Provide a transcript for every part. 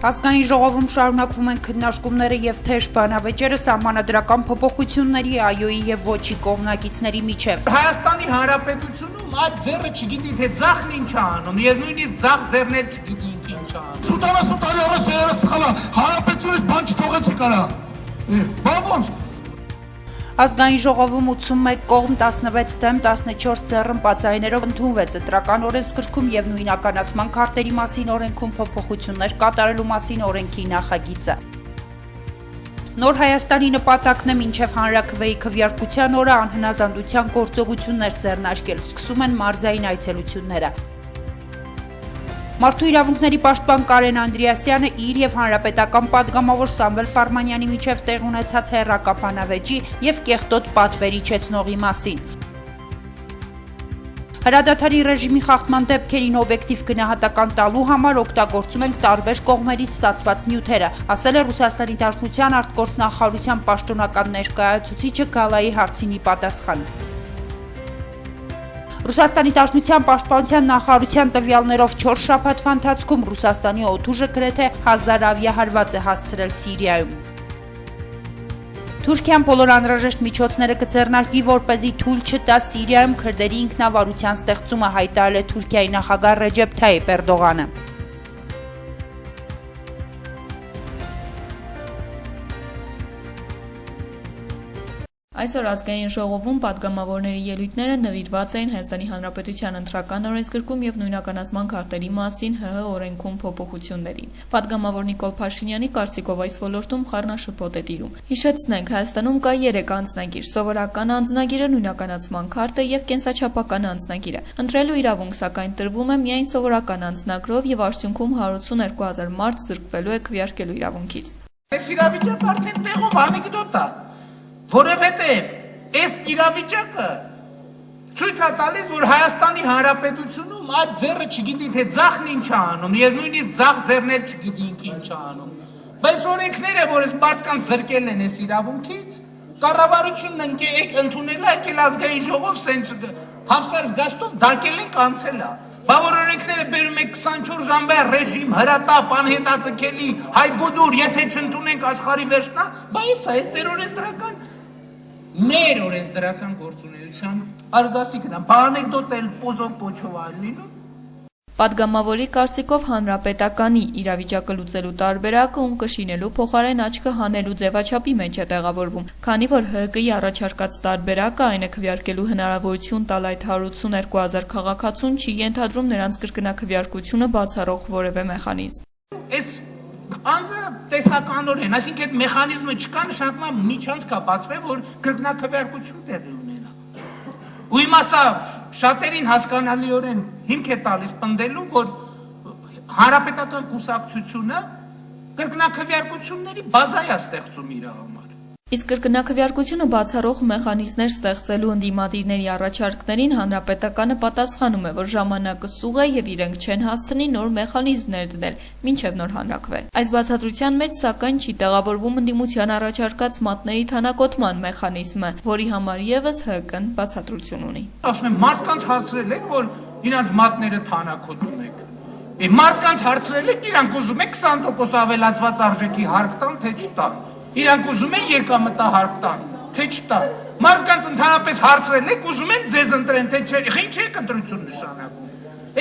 Ազգային ժողովում շարունակվում են քննարկումները եւ թեժ բանավեճերը սահմանադրական փոփոխությունների ԱՅՈ-ի եւ ոչի կողմնակիցների միջեւ։ Հայաստանի Հանրապետությունում այդ ձեռը չգիտի թե ձախն ինչ է անում, եւ նույնիսկ ձախ ձեռն էլ չգիտի ինչ է անում։ 70 տարի առաջ ձերը սխալ է, Հանրապետությունից բան չթողեցի կարա։ Բան ոնց։ Ազգային ժողովում 81 կողմ 16 դեմ 14 ձեռնպացայիներով ընդունվեց ընտրական օրենսգրքում եւ նույնականացման քարտերի մասին օրենքում փոփոխություններ կատարելու մասին օրենքի նախագիծը։ Նոր Հայաստանի նպատակն է մինչև հանրաքվեի քվեարկության օրը անհնազանդության գործողություններ ձեռնարկել, սկսում են մարզային այցելությունները։ Մարդու իրավունքների պաշտպան Կարեն Անդրեասյանը իր եւ հանրապետական падգամավոր Սամվել Ֆարմանյանի միջև տեղ ունեցած հեռակապանավեճի եւ կեղտոտ պատվեր իջեցնողի մասին։ Հրադադարի ռեժիմի խախտման դեպքերին օբյեկտիվ գնահատական տալու համար օգտագործում ենք տարբեր կողմերից ստացված նյութերը, ասել է Ռուսաստանի Դաշնության արտգործնախարարության պաշտոնական ներկայացուցիչը Գալայի հարցինի պատասխան։ Ռուսաստանի Դաշնության պաշտպանության նախարարության տվյալներով 4 շաբաթվա ընթացքում Ռուսաստանի օդուժը գրեթե 1000 ավիահարված է հասցրել Սիրիայում։ Թուրքիան բոլոր անհրաժեշտ միջոցները կձեռնարկի, որպեսզի թույլ չտա Սիրիայում քրդերի ինքնավարության ստեղծումը, հայտարարել է Թուրքիայի նախագահ Ռեջեփ Թայիփ Էրդողանը։ Այսօր ազգային ժողովում падգամավորների ելույթները նվիրված էին Հայաստանի Հանրապետության ընտրական օրենսգրքում եւ նույնականացման քարտերի մասին ՀՀ օրենքում փոփոխություններին։ Падգամավոր Նիկոլ Փաշինյանի կարծիքով այս ոլորտում խառնաշփոթ է տիրում։ Հիշեցնենք, Հայաստանում կա 3 անձնագիր՝ սովորական անձնագիրը, նույնականացման քարտը եւ կենսաչափական անձնագիրը։ Ընտրելու իրավունք սակայն տրվում է միայն սովորական անձնագրով եւ արդյունքում 182,000 մարդ զրկվելու է քվեարկելու իրավունքից։ Այս իրավիճակը արդեն տեղով անեկդոտ է։ Որովհետև այս իրավիճակը ցույց է տալիս, որ Հայաստանի Հանրապետությունում այդ ձեռը չգիտի թե ձախն ինչ է անում, եւ նույնիսկ ձախ ձեռն էլ չգիտի ինչ է անում։ Բայց օրենքները, որ այս մարդկանց զրկել են այս իրավունքից, կառավարությունն ընդունել է, եկել ազգային ժողով սենց հավասար զգաստով դակել են կանցել է։ Բա որ օրենքները բերում եք 24 ժամվա ռեժիմ, հրատապ, անհետաձգելի, հայբուդուր, եթե չընդունենք աշխարհի վերջնա, բա այս ձեր օրենսդրական մեր օրենսդրական գործունեության արգասիքն է, անեկդոտ էլ պոզով պոչով այլ լինում։ Падգամավորի կարծիքով հանրապետականի իրավիճակը լուծելու տարբերակը ում կշինելու փոխարեն աչքը հանելու ձևաչափի մեջ է տեղավորվում, քանի որ ՀԿ-ի առաջարկած տարբերակը այն է քվեարկելու հնարավորություն տալ այդ 182,000 քաղաքացուն չի ենթադրում նրանց կրկնակվեարկությունը բացառող որևէ մեխանիզմ։ Անձը տեսականորեն, այսինքն այդ մեխանիզմը չկա, նշանակում է միջանց կա բացվել, որ կրկնակվեարկություն տեղի ունենա։ Ու հիմա սա շատերին հասկանալիորեն հիմք է տալիս պնդելու, որ հանրապետական կուսակցությունը կրկնակվեարկությունների բազա է ստեղծում իր համար։ Իսկ կրկնակվեարկությունը բացառող մեխանիզմներ ստեղծելու ընդդիմադիրների առաջարկներին հանրապետականը պատասխանում է, որ ժամանակը սուղ է եւ իրենք չեն հասցնի նոր մեխանիզմներ դնել, մինչեւ նոր հանրաքվե։ Այս բացատրության մեջ սակայն չի տեղավորվում ընդդիմության առաջարկած մատների թանակոտման մեխանիզմը, որի համար եւս ՀԿ-ն բացատրություն ունի։ Ասում եմ, մարդկանց հարցրել եք, որ իրանց մատները թանակոտում եք։ Մարդկանց հարցրել եք, իրանք ուզում եք 20% ավելացված արժեքի հարկ տան, թե չտան։ Իրանք ուզում են եկամտահարկ տան, թե չտան։ Մարդկանց ընդհանրապես հարցրել եք, ուզում են ձեզ ընտրեն, թե չէ, ինչ եք ընտրություն նշանակում։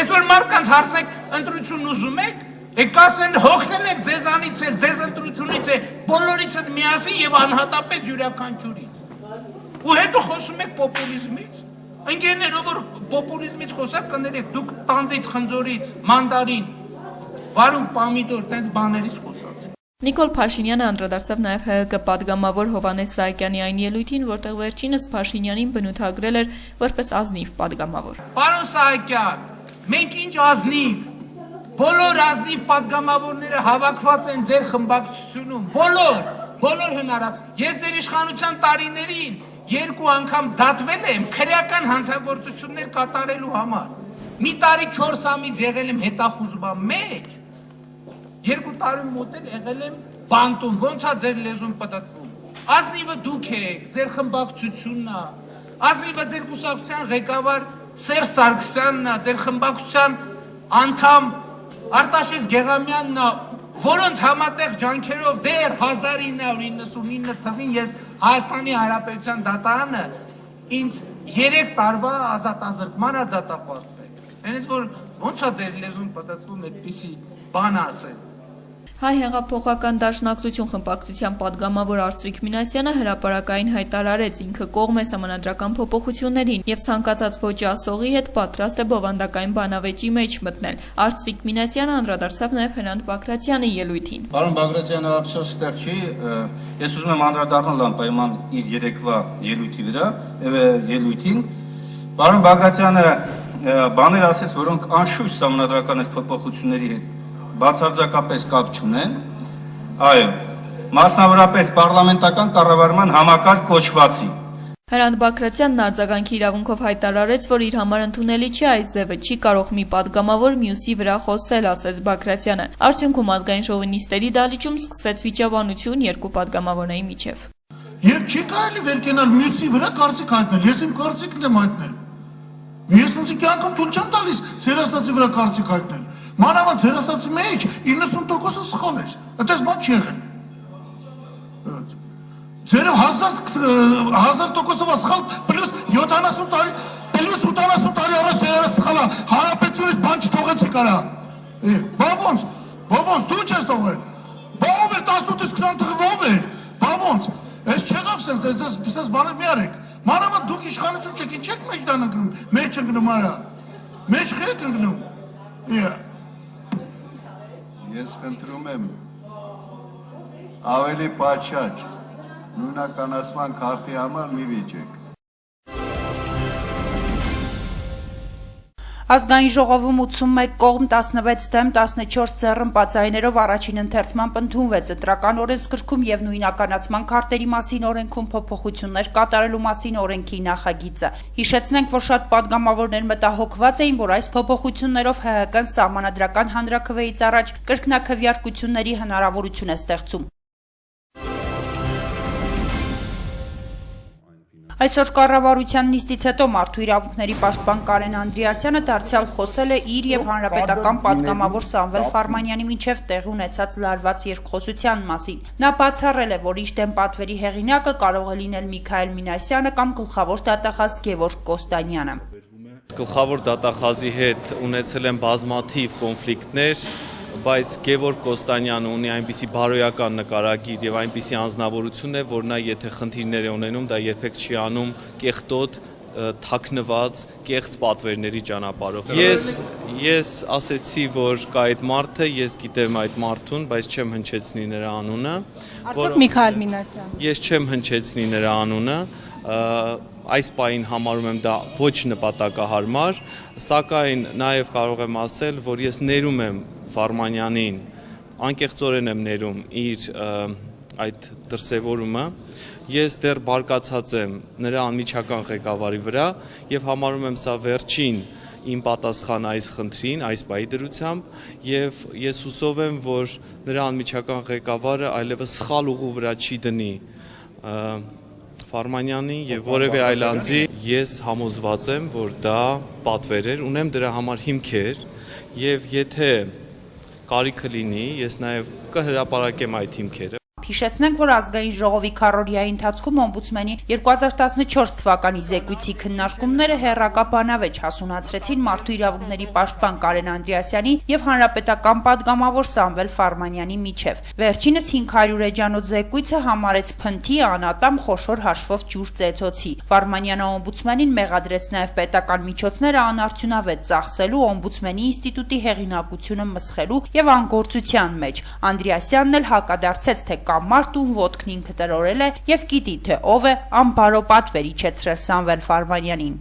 Այսօր մարդկանց հարցնեք, ընտրություն ուզում եք, կասեն հոգնել եք ձեզանից էլ, ձեզ ընտրությունից է, բոլորից հետ միասին եւ անհատապես յուրաքանչյուրից։ Ու հետո խոսում եք պոպուլիզմից։ Ընկերներով որ պոպուլիզմից խոսակ կներեք, դուք տանձից, խնձորից, մանդարին, վարունգ, պամիդոր, տենց բաներից խոսած։ Նիկոլ Փաշինյանը անդրադարձավ նաև ՀՀԿ падգամավոր Հովհաննես Սահակյանի այն ելույթին, որտեղ վերջինս Փաշինյանին բնութագրել էր որպես ազնիվ падգամավոր։ Պարոն Սահակյան, մենք ինչ ազնիվ, բոլոր ազնիվ падգամավորները հավաքված են ձեր խմբակցությունում, բոլոր հնարավոր։ Ես ձեր իշխանության տարիներին 2 անգամ դատվել եմ քրեական հանցագործություններ կատարելու համար։ Մի տարի 4 ամիս եղել եմ հետախուզման մեջ։ 2 տարի մոտ էլ եղել եմ բանտում, ոնց է ձեր լեզուն պտտվում։ Ազնիվը դուք եք, ձեր խմբակցությունն է, ազնիվը ձեր կուսակցության ղեկավար Սերժ Սարգսյանն է, ձեր խմբակցության անդամ Արտաշես Գեղամյանն է, որոնց համատեղ ջանքերով դեռ 1999 թվին ես Հայաստանի Հանրապետության դատարանը ինձ 3 տարվա ազատազրկման դատապարտվել։ Այնպես որ ոնց է ձեր լեզուն պատտվում այդպիսի բան ասել։ Հայ հեղափոխական դաշնակցություն խմբակցության падգամավոր Արծվիկ Մինասյանը հրապարակային հայտարարեց ինքը կողմ է սահմանադրական փոփոխություններին եւ ցանկացած ոճի ասողի հետ պատրաստ է բովանդակային բանավեճի մեջ մտնել։ Արծվիկ Մինասյանը անդրադարձավ նաեւ Հրանտ Բագրատյանի ելույթին։ Պարոն Բագրատյանը ափսոս ստեղ չի, ես ուզում եմ անդրադառնալ անպայման իր երեկվա ելույթի վրա, ելույթին։ Պարոն Բագրատյանը բաներ ասեց, որոնք անշուշտ սահմանադրական փոփոխությունների հետ բացարձակապես կապ չունեն, այլ մասնավորապես պարլամենտական կառավարման համակարգ կոչվածի։ Հրանտ Բագրատյանն արձագանքի իրավունքով հայտարարեց, որ իր համար ընդունելի չի այս ձևը, չի կարող մի падգամավոր մյուսի վրա խոսել, ասեց Բագրատյանը։ Արդյունքում ազգային ժողովի նիստերի դահլիճում սկսվեց վիճաբանություն երկու падգամավորների միջև։ Եվ չի կարելի վերկենալ մյուսի վրա կարծիք հայտնել, ես իմ կարծիքն եմ հայտնել։ Ես ինձ կյանքում թույլ չեմ տալիս ձեր ասածի վրա կարծիք հայտնել։ Մանավանդ ձեր ասածի մեջ 90%-ը սխալ էր, այդպես բան չի եղել։ Ձերը 1000%-ով սխալ, պլյուս 70 տարի, պլյուս 80 տարի առաջ ձերը սխալ է, հանրապետությունից բան չթողեցիք արա։ Բա ոնց, դու չես թողել։ Բա ով էր 18-ից 20 թվով ով էր, բա ոնց, ես չեղավ սենց, ես բաներ մի արեք։ Մանավանդ դուք իշխանություն չեք, ինչ եք մեջ դան ընկնում, մեջ ընկնում արա, մեջ խեք ընկնում։ Ես խնդրում եմ ավելի պատշաճ նույնականացման քարտի համար մի վիճեք։ Ազգային ժողովում 81 կողմ 16 դեմ 14 ձեռնպաց ձայներով առաջին ընթերցմամբ ընդունվեց ընտրական օրենսգրքում եւ նույնականացման քարտերի մասին օրենքում փոփոխություններ կատարելու մասին օրենքի նախագիծը։ Հիշեցնենք, որ շատ падգամավորներ մտահոգված էին, որ այս փոփոխություններով ՀՀԿ-ն սահմանադրական հանրաքվեից առաջ կրկնակվյարկությունների հնարավորություն է ստեղծում։ Այսօր կառավարության նիստից հետո մարդու իրավունքների պաշտպան Կարեն Անդրեասյանը դարձյալ խոսել է իր եւ հանրապետական падգամավոր Սամվել Ֆարմանյանի միջև տեղի ունեցած լարված երկխոսության մասին։ Նա բացառել է, որ իր դեմ պատվերի հեղինակը կարող է լինել Միքայել Մինասյանը կամ գլխավոր դատախազ Գևորգ Կոստանյանը։ Գլխավոր դատախազի հետ ունեցել են բազմաթիվ կոնֆլիկտներ, բայց Գևորգ Կոստանյանը ունի այնպիսի բարոյական նկարագիր եւ այնպիսի անձնավորություն է, որ նա եթե խնդիրներ է ունենում, դա երբեք չի անում կեղտոտ, թաքնված, կեղծ պատվերների ճանապարհով։ Ես ասեցի, որ կա այդ մարդը, ես գիտեմ այդ մարդուն, բայց չեմ հնչեցնի նրա անունը։ Արդյոք Միքայել Մինասյան։ Ես չեմ հնչեցնի նրա անունը, այս պահին համարում եմ դա ոչ նպատակահարմար, սակայն նաև կարող եմ ասել, որ ես ներում եմ Ֆարմանյանին, անկեղծորեն եմ ներում իր այդ դրսևորումը, ես դեռ բարկացած եմ նրա անմիջական ղեկավարի վրա եւ համարում եմ սա վերջին իմ պատասխան այս խնդրին, այս պահի դրությամբ եւ ես հուսով եմ, որ նրա անմիջական ղեկավարը այլևս սխալ ուղու վրա չի դնի Ֆարմանյանի եւ որևէ այլ անձի, ես համոզված եմ, որ դա պատվեր էր, ունեմ դրա համար հիմքեր եւ եթե կարիքը լինի, ես նաեւ կհրապարակեմ այդ հիմքերը։ Հիշեցնենք, որ ազգային ժողովի քառօրյայի ընթացքում օմբուդսմենի 2014 թվականի զեկույցի քննարկումները հեռակա բանավեճ հասունացրեցին մարդու իրավունքների պաշտպան Կարեն Անդրեասյանի եւ հանրապետական падգամավոր Սամվել Ֆարմանյանի միջև։ Վերջինս 500 էջանոց զեկույցը համարեց փնթի, անատամ, խոշոր հաշվով ջուր ծեծոցի։ Ֆարմանյանը օմբուդսմենին մեղադրեց նաեւ պետական միջոցները անարդյունավետ ծախսելու, օմբուդսմենի ինստիտուտի հեղինակությունը մսխելու եւ անգործության մեջ։ Անդրեասյանն էլ հակադարձեց, թե կամ մարդ ում ոտքն ինքը տրորել է եւ գիտի թե ով է անբարո պատվեր իջեցրել Սամվել Ֆարմանյանին։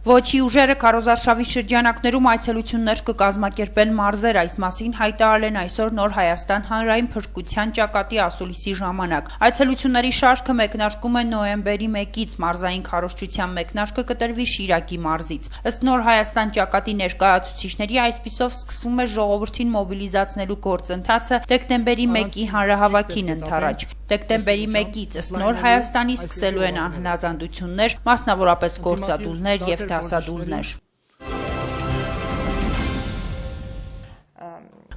Ոչի ուժերը քարոզարշավի շրջանակներում այցելություններ կկազմակերպեն մարզեր, այս մասին հայտարարել են այսօր Նոր Հայաստան հանրային փրկության ճակատի ասուլիսի ժամանակ։ Այցելությունների շարքը մեկնարկում է նոյեմբերի 1-ից, մարզային քարոզչության մեկնարկը կտրվի Շիրակի մարզից։ Ըստ Նոր Հայաստան ճակատի ներկայացուցիչների, այսպիսով սկսվում է ժողովրդին մոբիլիզացնելու գործընթացը դեկտեմբերի 1-ի հանրահավաքին ընդառաջ։ Դեկտեմբերի 1-ից ըստ Նոր Հայաստանի սկսելու են անհնազանդություններ, մասնավորապես գործադուլներ եւ դասադուլներ։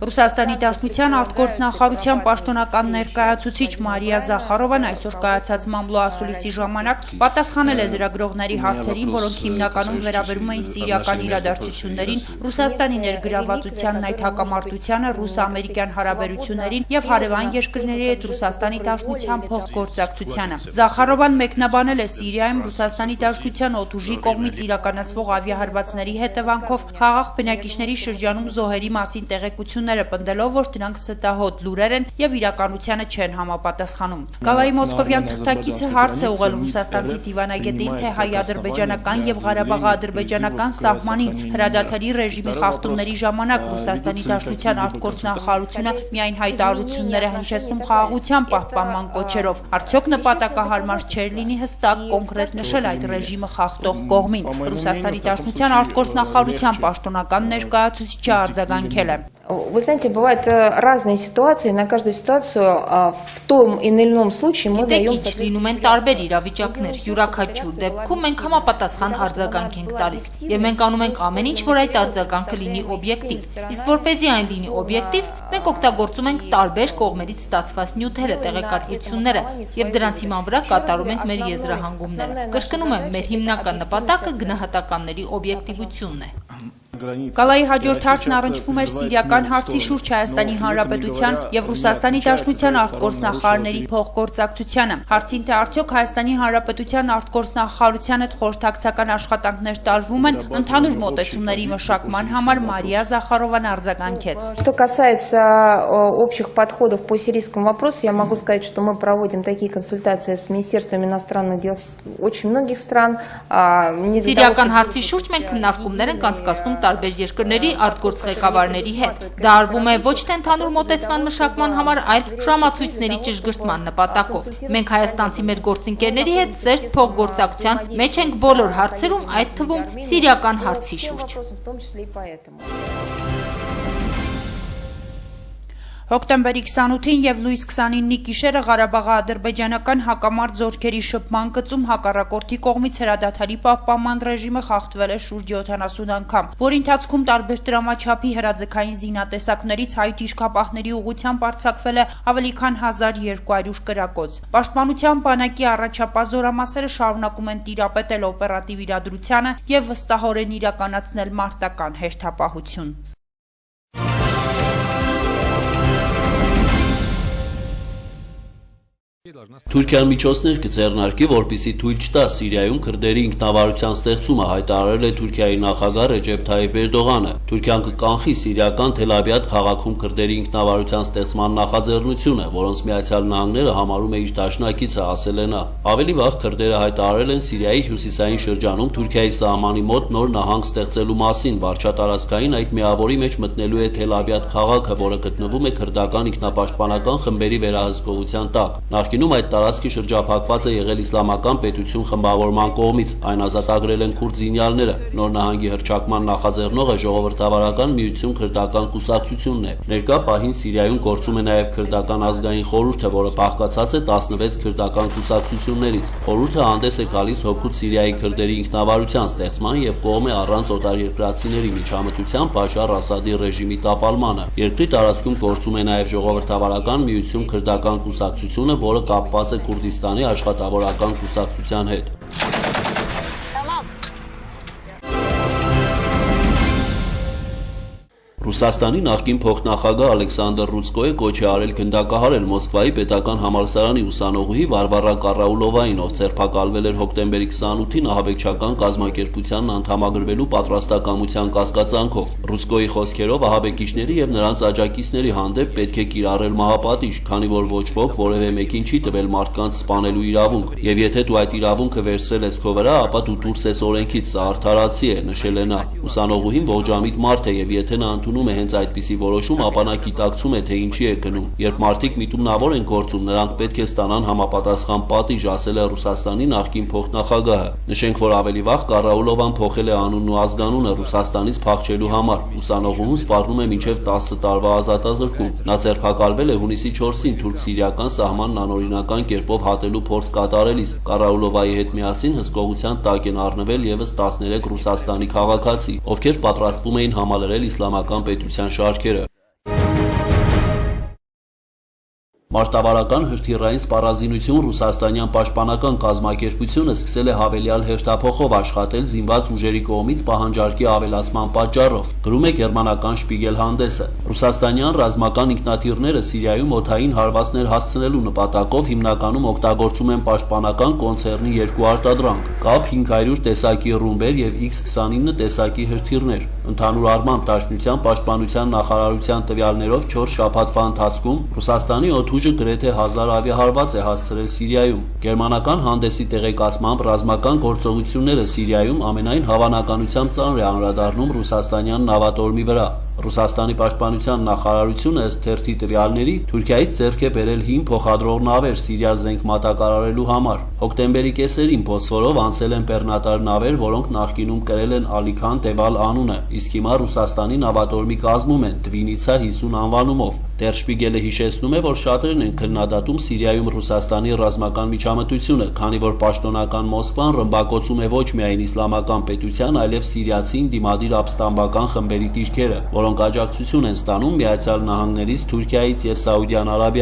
Ռուսաստանի Դաշնության արտգործնախարարության պաշտոնական ներկայացուցիչ Մարիա Զախարովան այսօր կայացած մամլո ասուլիսի ժամանակ պատասխանել է լրագրողների հարցերին, որոնք հիմնականում վերաբերում էին սիրիական իրադարձություններին, Ռուսաստանի ներգրավվածությանն այդ հակամարտությանը, ռուս-ամերիկյան հարաբերություններին եւ հարևան երկրների հետ Ռուսաստանի Դաշնության փոխգործակցությանը։ Զախարովան մեկնաբանել է Սիրիայում Ռուսաստանի Դաշնության օդուժի կողմից իրականացվող ավիահարվածների հետևանքով խաղաղ բնակիչների շրջանում զոհերի մասին տեղեկությունները պնդելով, որ դրանք ստահոդ լուրեր են եւ իրականությանը չեն համապատասխանում։ Գալայի մոսկովյան թղթակիցը հարց է ուղղել ռուսաստանցի դիվանագետին, թե հայ-ադրբեջանական եւ Ղարաբաղ-ադրբեջանական սահմանին հրադադարի ռեժիմի խախտումների ժամանակ Ռուսաստանի Դաշնության արտգործնախարարությունը միայն հայտարարություններ է հնչեցնում խաղաղության պահպանման կոչերով։ Արդյոք նպատակահարմար չէր լինի հստակ կոնկրետ նշել այդ ռեժիմը խախտող կողմին։ Ռուսաստանի Դաշնության արտգործնախարարության պաշտոնական ներկայացուցիչը արձագանքել է։ Вы знаете, бывают разные ситуации, на каждую ситуацию в том или ином случае мы даем... Լինում են տարբեր իրավիճակներ, յուրաքանչյուր դեպքում մենք համապատասխան արձագանք ենք տալիս, եւ մենք անում ենք ամեն ինչ, որ այդ արձագանքը լինի օբյեկտիվ։ Իսկ որպեսզի այն լինի օբյեկտիվ, մենք օգտագործում ենք տարբեր կողմերից ստացված նյութերը, տեղեկատվությունները եւ դրանց հիման վրա կատարում ենք մեր եզրահանգումները։ Կրկնում եմ, մեր հիմնական նպատակը գնահատականների օբյեկտիվությունն է։ Գալայի հաջորդ հարցն առնչվում էր սիրիական հարցի շուրջ Հայաստանի Հանրապետության եւ Ռուսաստանի Դաշնության արտգործնախարարների փոխգործակցությանը։ Հարցին թե արդյոք Հայաստանի Հանրապետության արտգործնախարարության հետ խորհրդակցական աշխատանքներ տարվում են, ընդհանուր մոտեցումների մշակման համար Մարիա Զախարովան արձագանքեց։ Что касается общих подходов по сирийскому вопросу, я могу сказать, что мы проводим такие консультации с Министерством иностранных дел очень многих стран. Սիրիական հարցի շուրջ մենք քննարկումներ ենք անցկացնում տարբեր երկրների արտգործղեկավարների հետ։ Դա արվում է ոչ թե ընդհանուր մոտեցման մշակման համար, այլ ժամացույցների ճշգրտման նպատակով։ Մենք հայաստանցի մեր գործընկերների հետ զերծ փոխգործակցության մեջ ենք բոլոր հարցերում, այդ թվում սիրիական հարցի շուրջ։ Հոկտեմբերի 28-ին եւ լույս 29-ի գիշերը Ղարաբաղ-ադրբեջանական հակամարտ զորքերի շփման գծում հակառակորդի կողմից հրադադարի պահպանման ռեժիմը խախտվել է շուրջ 70 անգամ, որի ընթացքում տարբեր դրամաչափի հրաձգային զինատեսակներից հայ դիրքապահների ուղղությամբ արձակվել է ավելի քան 1200 կրակոց։ Պաշտպանության բանակի առաջապահ զորամասերը շարունակում են տիրապետել օպերատիվ իրադրությանը եւ վստահորեն իրականացնել մարտական հերթապահություն։ Թուրքիան միջոցներ կձեռնարկի, որպեսզի թույլ չտա Սիրիայում քրդերի ինքնավարության ստեղծումը, հայտարարել է Թուրքիայի նախագահ Ռեջեփ Թայիփ Էրդողանը։ Թուրքիան կկանխի սիրիական Թել-Ավիդ քաղաքում քրդերի ինքնավարության ստեղծման նախաձեռնությունը, որոնց Միացյալ Նահանգները համարում է իր դաշնակիցը, ասել է նա։ Ավելի վաղ քրդերը հայտարարել են Սիրիայի հյուսիսային շրջանում Թուրքիայի սահմանի մոտ նոր նահանգ ստեղծելու մասին, վարչատարածքային այդ միավորի մեջ մտնելու է Թել-Ավիդ քաղաքը, որը գտնվում է քրդական ինքնապաշտպանական խմբերի վերահսկողության տակ։ Նախկինում այդ տարածքը շրջափակված է եղել իսլամական պետություն խմբավորման կողմից, այն ազատագրել են քուրդ զինյալները։ Նոր նահանգի հռչակման նախաձեռնողը ժողովրդավարական միություն քրդական կուսակցությունն է։ Ներկա պահին Սիրիայում գործում է նաև քրդական ազգային խորհուրդը, որը բաղկացած է 16 քրդական կուսակցություններից։ Խորհուրդը հանդես է գալիս հօգուտ Սիրիայի քրդերի ինքնավարության ստեղծման եւ կողմ է առանց օտարերկրացիների միջամտության Բաշար Ասադի ռեժիմի տապալմանը։ Երկրի տարածքում գործում է նաև ժողովրդավարական միություն քրդական կուսակցությունը, որը կապված է Քուրդիստանի աշխատավորական կուսակցության հետ։ Ռուսաստանի նախկին փոխնախագահ Ալեքսանդր Ռուցկոյը կոչ է արել գնդակահարել Մոսկվայի պետական համալսարանի ուսանողուհի Վարվարա Կարաուլովային, ով ձերբակալվել էր հոկտեմբերի 28-ին ահաբեկչական կազմակերպությանն անդամագրվելու պատրաստակամության կասկածանքով։ Ռուցկոյի խոսքերով ահաբեկիչների եւ նրանց աջակիցների հանդեպ պետք է կիրառել մահապատիժ, քանի որ ոչ ոք որևէ մեկին չի տվել մարդկանց սպանելու իրավունք, եւ եթե դու այդ իրավունքը վերցրել ես քո վրա, ապա դու դուրս ես օրենքից, սա արդարացի է, նշել է նա։ Ուսանողուհին ողջամիտ մարդ է եւ եթե նա ընդունում է հենց այդպիսի որոշում, ապա նա գիտակցում է, թե ինչի է գնում։ Երբ մարդիկ միտումնավոր են գործում, նրանք պետք է ստանան համապատասխան պատիժ, ասել է Ռուսաստանի նախկին փոխնախագահը։ Նշենք, որ ավելի վաղ Կարաուլովան փոխել է անունն ու ազգանունը Ռուսաստանից փախչելու համար։ Ուսանողուհուն սպառնում է մինչև 10 տարվա ազատազրկում։ Նա ձերբակալվել է հունիսի 4-ին թուրք-սիրիական սահմանն անօրինական կերպով հատելու փորձ կատարելիս։ Կարաուլովայի հետ միասին հսկողության տակ են առնվել եւս 13 Ռուսաստանի քաղաքացի, ովքեր պատրաստվում էին համալրել իսլամական պետության շարքերը։ Մարտավարական հրթիռային սպառազինություն ռուսաստանյան պաշտպանական կազմակերպությունը սկսել է հավելյալ հերթափոխով աշխատել զինված ուժերի կողմից պահանջարկի ավելացման պատճառով, գրում է գերմանական Շպիգել հանդեսը։ Ռուսաստանյան ռազմական ինքնաթիռները Սիրիայում օդային հարվածներ հասցնելու նպատակով հիմնականում օգտագործում են պաշտպանական կոնցեռնի երկու արտադրանք՝ ԿԱՊ 500 տեսակի ռումբեր եւ X-29 տեսակի հրթիռներ։ Ընդհանուր առմամբ Դաշնության պաշտպանության նախարարության տվյալներով 4 շաբաթվա ընթացքում Ռուսաստանի օդուժը գրեթե 1000 ավիահարված է հասցրել Սիրիայում։ Գերմանական հանդեսի տեղեկացմամբ ռազմական գործողությունները Սիրիայում ամենայն հավանականությամբ ծանր է անդրադառնում ռուսաստանյան նավատորմի վրա։ Ռուսաստանի պաշտպանության նախարարությունը ըստ թերթի տվյալների Թուրքիայից ձեռք է բերել 5 փոխադրող նավեր Սիրիա զենք մատակարարելու համար։ Հոկտեմբերի կեսերին Բոսֆորով անցել են բեռնատար նավեր, որոնք նախկինում կրել են Ալիքան Տևալ անունը, իսկ հիմա Ռուսաստանի նավատորմի կազմում են Դվինիցա 50 անվանումով։ Դեռ Շպիգելը հիշեցնում է, որ շատերն են քննադատում Սիրիայում Ռուսաստանի ռազմական միջամտությունը, քանի որ պաշտոնական Մոսկվան ռմբակոծում է ոչ միայն իսլամական պետության, այլև սիրիացին դիմադիր ապստամբական խմբերի դիրքերը, որոնք աջակցություն են ստանում Միացյալ Նահանգներից, Թուրքիայից եւ Սաուդյան Արաբիայից։